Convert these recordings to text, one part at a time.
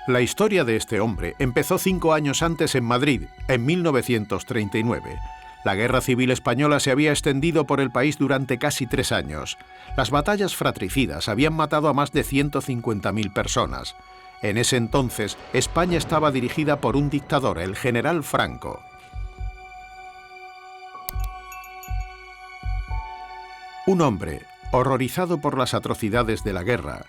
La historia de este hombre empezó 5 años antes en Madrid, en 1939. La Guerra Civil Española se había extendido por el país durante casi 3 años. Las batallas fratricidas habían matado a más de 150.000 personas. En ese entonces, España estaba dirigida por un dictador, el general Franco. Un hombre, horrorizado por las atrocidades de la guerra,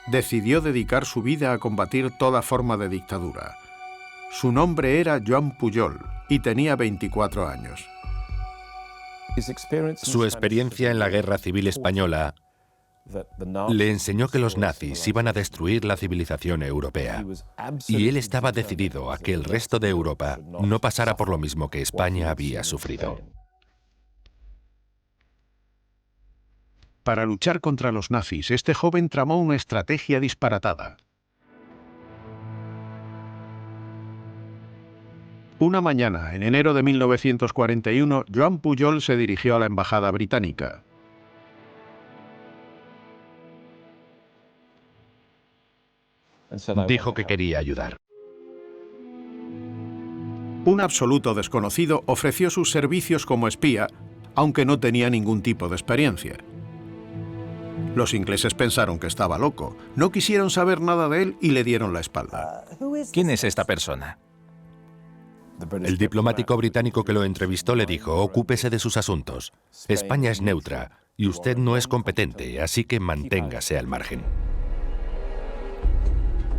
decidió dedicar su vida a combatir toda forma de dictadura. Su nombre era Joan Pujol y tenía 24 años. Su experiencia en la Guerra Civil Española le enseñó que los nazis iban a destruir la civilización europea. Y él estaba decidido a que el resto de Europa no pasara por lo mismo que España había sufrido. Para luchar contra los nazis, este joven tramó una estrategia disparatada. Una mañana, en enero de 1941, Joan Pujol se dirigió a la embajada británica. Dijo que quería ayudar. Un absoluto desconocido ofreció sus servicios como espía, aunque no tenía ningún tipo de experiencia. Los ingleses pensaron que estaba loco, no quisieron saber nada de él y le dieron la espalda. ¿Quién es esta persona? El diplomático británico que lo entrevistó le dijo: ocúpese de sus asuntos. España es neutra y usted no es competente, así que manténgase al margen.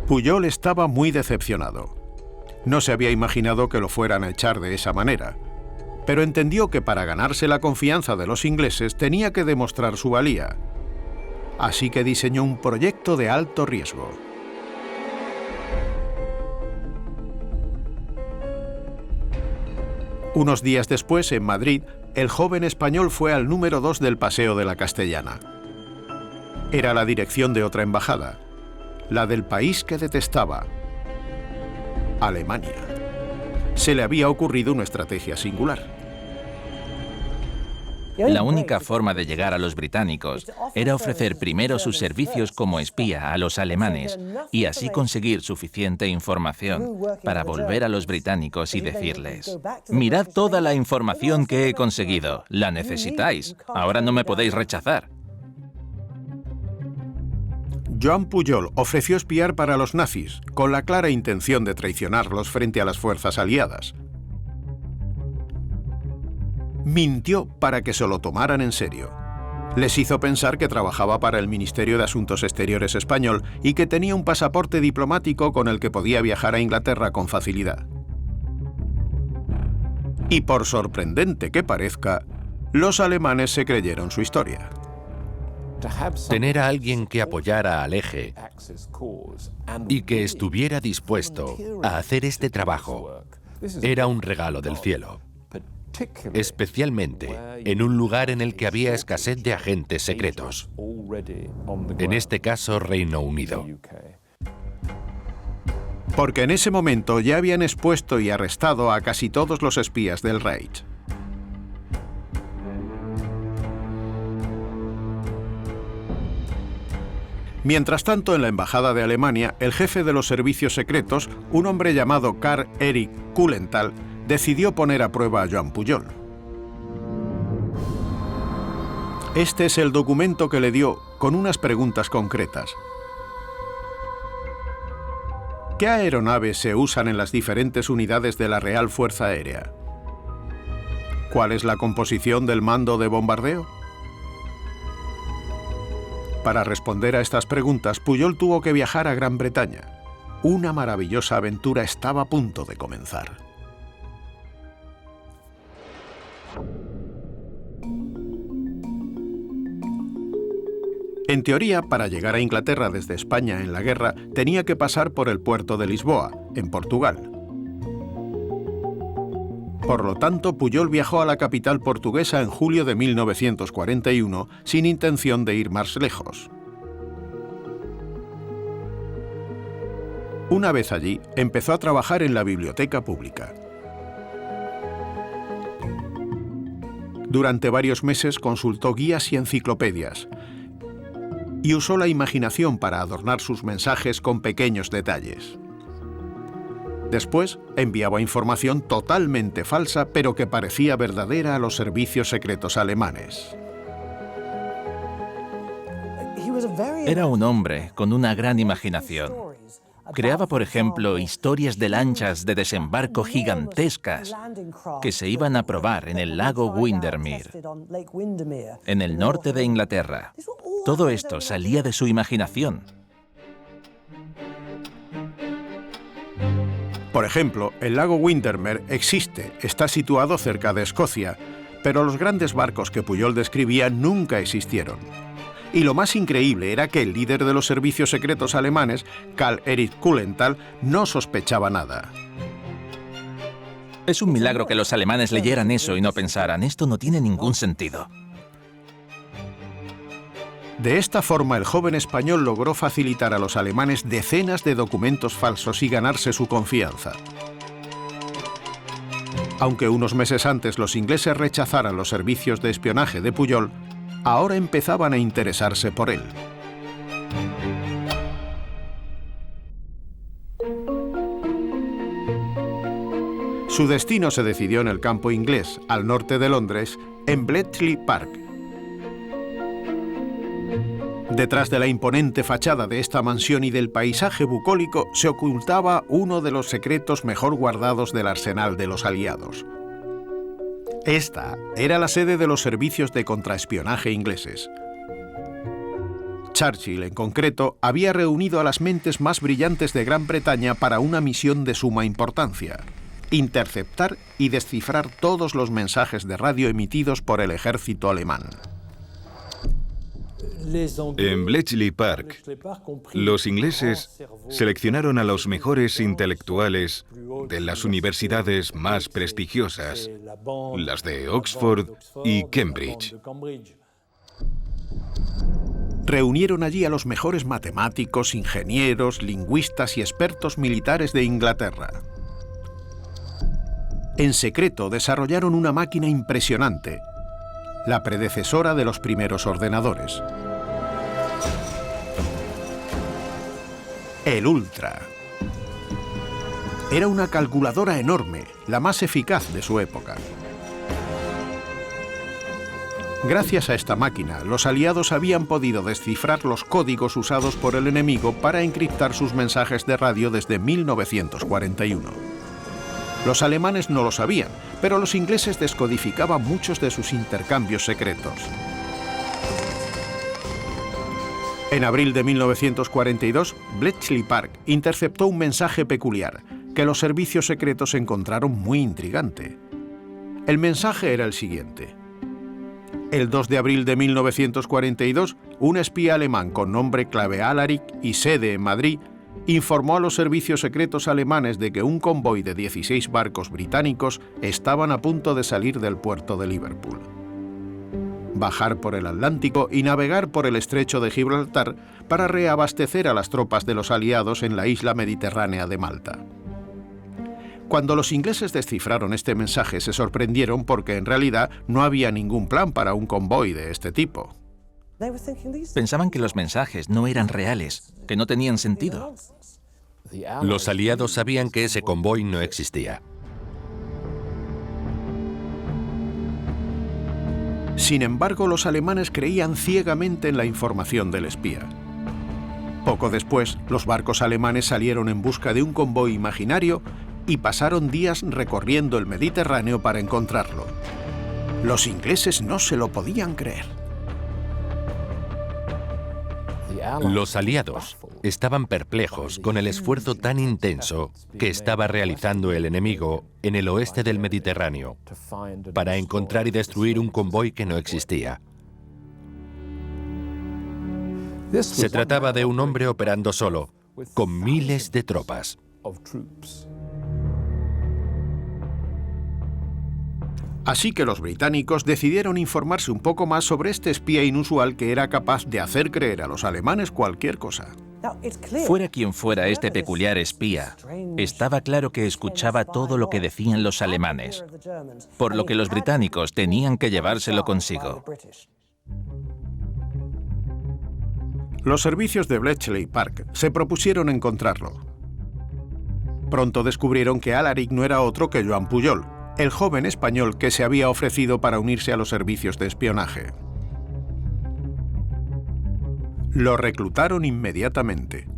Pujol estaba muy decepcionado. No se había imaginado que lo fueran a echar de esa manera, pero entendió que para ganarse la confianza de los ingleses tenía que demostrar su valía. Así que diseñó un proyecto de alto riesgo. Unos días después, en Madrid, el joven español fue al número 2 del Paseo de la Castellana. Era la dirección de otra embajada, la del país que detestaba, Alemania. Se le había ocurrido una estrategia singular. La única forma de llegar a los británicos era ofrecer primero sus servicios como espía a los alemanes y así conseguir suficiente información para volver a los británicos y decirles: mirad toda la información que he conseguido, la necesitáis, ahora no me podéis rechazar. Joan Pujol ofreció espiar para los nazis, con la clara intención de traicionarlos frente a las fuerzas aliadas. Mintió para que se lo tomaran en serio. Les hizo pensar que trabajaba para el Ministerio de Asuntos Exteriores español y que tenía un pasaporte diplomático con el que podía viajar a Inglaterra con facilidad. Y por sorprendente que parezca, los alemanes se creyeron su historia. Tener a alguien que apoyara al eje y que estuviera dispuesto a hacer este trabajo era un regalo del cielo, especialmente en un lugar en el que había escasez de agentes secretos, en este caso Reino Unido. Porque en ese momento ya habían expuesto y arrestado a casi todos los espías del Reich. Mientras tanto, en la embajada de Alemania, el jefe de los servicios secretos, un hombre llamado Karl Erich Kulenthal, decidió poner a prueba a Joan Pujol. Este es el documento que le dio con unas preguntas concretas. ¿Qué aeronaves se usan en las diferentes unidades de la Real Fuerza Aérea? ¿Cuál es la composición del mando de bombardeo? Para responder a estas preguntas, Pujol tuvo que viajar a Gran Bretaña. Una maravillosa aventura estaba a punto de comenzar. En teoría, para llegar a Inglaterra desde España en la guerra, tenía que pasar por el puerto de Lisboa, en Portugal. Por lo tanto, Pujol viajó a la capital portuguesa en julio de 1941 sin intención de ir más lejos. Una vez allí, empezó a trabajar en la biblioteca pública. Durante varios meses consultó guías y enciclopedias y usó la imaginación para adornar sus mensajes con pequeños detalles. Después, enviaba información totalmente falsa, pero que parecía verdadera a los servicios secretos alemanes. Era un hombre con una gran imaginación. Creaba, por ejemplo, historias de lanchas de desembarco gigantescas que se iban a probar en el lago Windermere, en el norte de Inglaterra. Todo esto salía de su imaginación. Por ejemplo, el lago Windermere está situado cerca de Escocia, pero los grandes barcos que Pujol describía nunca existieron. Y lo más increíble era que el líder de los servicios secretos alemanes, Karl Erich Kulenthal, no sospechaba nada. Es un milagro que los alemanes leyeran eso y no pensaran, esto no tiene ningún sentido. De esta forma, el joven español logró facilitar a los alemanes decenas de documentos falsos y ganarse su confianza. Aunque unos meses antes los ingleses rechazaran los servicios de espionaje de Pujol, ahora empezaban a interesarse por él. Su destino se decidió en el campo inglés, al norte de Londres, en Bletchley Park. Detrás de la imponente fachada de esta mansión y del paisaje bucólico se ocultaba uno de los secretos mejor guardados del arsenal de los aliados. Esta era la sede de los servicios de contraespionaje ingleses. Churchill, en concreto, había reunido a las mentes más brillantes de Gran Bretaña para una misión de suma importancia: interceptar y descifrar todos los mensajes de radio emitidos por el ejército alemán. En Bletchley Park, los ingleses seleccionaron a los mejores intelectuales de las universidades más prestigiosas, las de Oxford y Cambridge. Reunieron allí a los mejores matemáticos, ingenieros, lingüistas y expertos militares de Inglaterra. En secreto desarrollaron una máquina impresionante, la predecesora de los primeros ordenadores. El Ultra. Era una calculadora enorme, la más eficaz de su época. Gracias a esta máquina, los aliados habían podido descifrar los códigos usados por el enemigo para encriptar sus mensajes de radio desde 1941. Los alemanes no lo sabían, pero los ingleses descodificaban muchos de sus intercambios secretos. En abril de 1942, Bletchley Park interceptó un mensaje peculiar que los servicios secretos encontraron muy intrigante. El mensaje era el siguiente. El 2 de abril de 1942, un espía alemán con nombre clave Alaric y sede en Madrid informó a los servicios secretos alemanes de que un convoy de 16 barcos británicos estaban a punto de salir del puerto de Liverpool, bajar por el Atlántico y navegar por el estrecho de Gibraltar para reabastecer a las tropas de los aliados en la isla mediterránea de Malta. Cuando los ingleses descifraron este mensaje, se sorprendieron porque en realidad no había ningún plan para un convoy de este tipo. Pensaban que los mensajes no eran reales, que no tenían sentido. Los aliados sabían que ese convoy no existía. Sin embargo, los alemanes creían ciegamente en la información del espía. Poco después, los barcos alemanes salieron en busca de un convoy imaginario y pasaron días recorriendo el Mediterráneo para encontrarlo. Los ingleses no se lo podían creer. Los aliados estaban perplejos con el esfuerzo tan intenso que estaba realizando el enemigo en el oeste del Mediterráneo para encontrar y destruir un convoy que no existía. Se trataba de un hombre operando solo, con miles de tropas. Así que los británicos decidieron informarse un poco más sobre este espía inusual que era capaz de hacer creer a los alemanes cualquier cosa. Fuera quien fuera este peculiar espía, estaba claro que escuchaba todo lo que decían los alemanes, por lo que los británicos tenían que llevárselo consigo. Los servicios de Bletchley Park se propusieron encontrarlo. Pronto descubrieron que Alaric no era otro que Joan Pujol, el joven español que se había ofrecido para unirse a los servicios de espionaje. Lo reclutaron inmediatamente.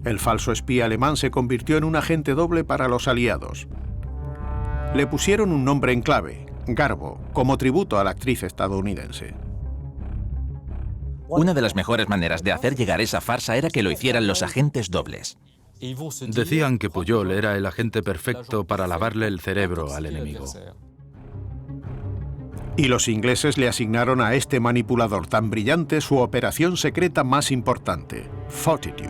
El falso espía alemán se convirtió en un agente doble para los aliados. Le pusieron un nombre en clave, Garbo, como tributo a la actriz estadounidense. Una de las mejores maneras de hacer llegar esa farsa era que lo hicieran los agentes dobles. Decían que Pujol era el agente perfecto para lavarle el cerebro al enemigo. Y los ingleses le asignaron a este manipulador tan brillante su operación secreta más importante, Fortitude.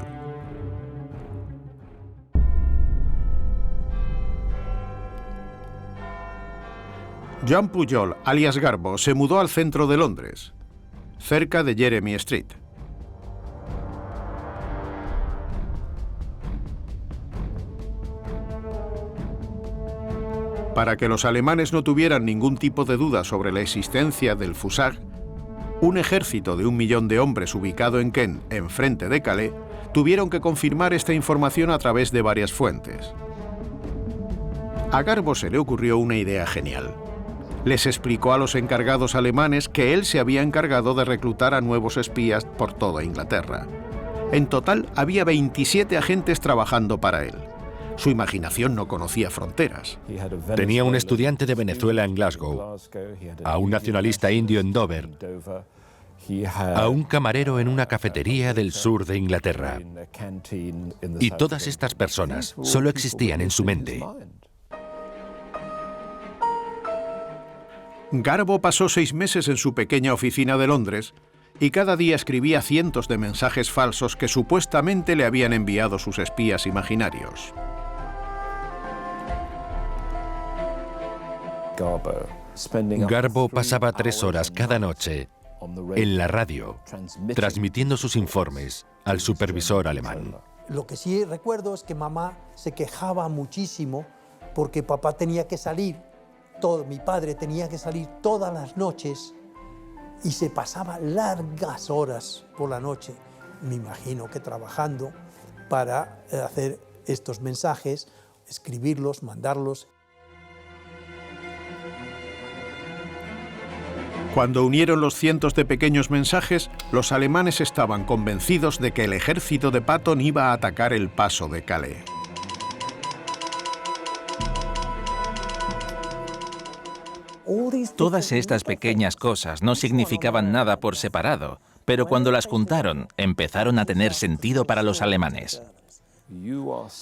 Joan Pujol, alias Garbo, se mudó al centro de Londres, cerca de Jeremy Street. Para que los alemanes no tuvieran ningún tipo de duda sobre la existencia del Fusag, un ejército de 1 millón de hombres ubicado en Kent, enfrente de Calais, tuvieron que confirmar esta información a través de varias fuentes. A Garbo se le ocurrió una idea genial. Les explicó a los encargados alemanes que él se había encargado de reclutar a nuevos espías por toda Inglaterra. En total, había 27 agentes trabajando para él. Su imaginación no conocía fronteras. Tenía un estudiante de Venezuela en Glasgow, a un nacionalista indio en Dover, a un camarero en una cafetería del sur de Inglaterra. Y todas estas personas solo existían en su mente. Garbo pasó 6 meses en su pequeña oficina de Londres y cada día escribía cientos de mensajes falsos que supuestamente le habían enviado sus espías imaginarios. Garbo pasaba 3 horas cada noche en la radio, transmitiendo sus informes al supervisor alemán. Lo que sí recuerdo es que mamá se quejaba muchísimo porque papá tenía que salir, mi padre tenía que salir todas las noches y se pasaba largas horas por la noche, me imagino que trabajando para hacer estos mensajes, escribirlos, mandarlos. Cuando unieron los cientos de pequeños mensajes, los alemanes estaban convencidos de que el ejército de Patton iba a atacar el paso de Calais. Todas estas pequeñas cosas no significaban nada por separado, pero cuando las juntaron, empezaron a tener sentido para los alemanes.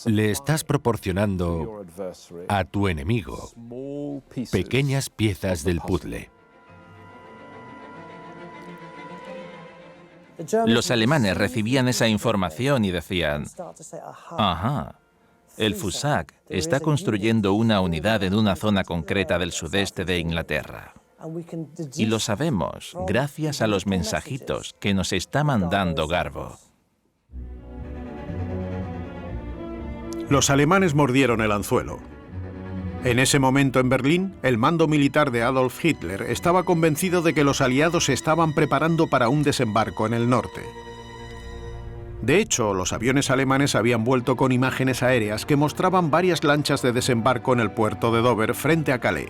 Le estás proporcionando a tu enemigo pequeñas piezas del puzzle. Los alemanes recibían esa información y decían, ajá, el Fusag está construyendo una unidad en una zona concreta del sudeste de Inglaterra. Y lo sabemos gracias a los mensajitos que nos está mandando Garbo. Los alemanes mordieron el anzuelo. En ese momento en Berlín, el mando militar de Adolf Hitler estaba convencido de que los aliados se estaban preparando para un desembarco en el norte. De hecho, los aviones alemanes habían vuelto con imágenes aéreas que mostraban varias lanchas de desembarco en el puerto de Dover frente a Calais.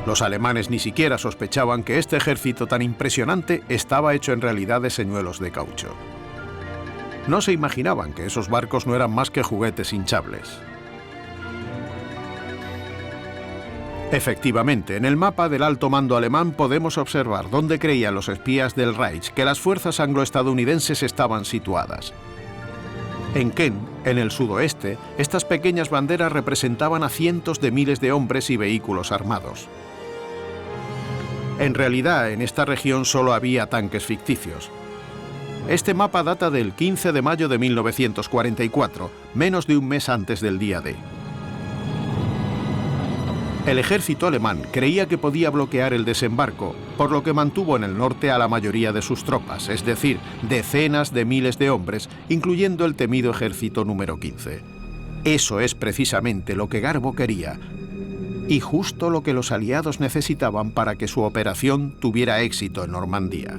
Los alemanes ni siquiera sospechaban que este ejército tan impresionante estaba hecho en realidad de señuelos de caucho. No se imaginaban que esos barcos no eran más que juguetes hinchables. Efectivamente, en el mapa del alto mando alemán podemos observar dónde creían los espías del Reich que las fuerzas angloestadounidenses estaban situadas. En Kent, en el sudoeste, estas pequeñas banderas representaban a cientos de miles de hombres y vehículos armados. En realidad, en esta región solo había tanques ficticios. Este mapa data del 15 de mayo de 1944, menos de un mes antes del día D. El ejército alemán creía que podía bloquear el desembarco, por lo que mantuvo en el norte a la mayoría de sus tropas, es decir, decenas de miles de hombres, incluyendo el temido ejército número 15. Eso es precisamente lo que Garbo quería, y justo lo que los aliados necesitaban para que su operación tuviera éxito en Normandía.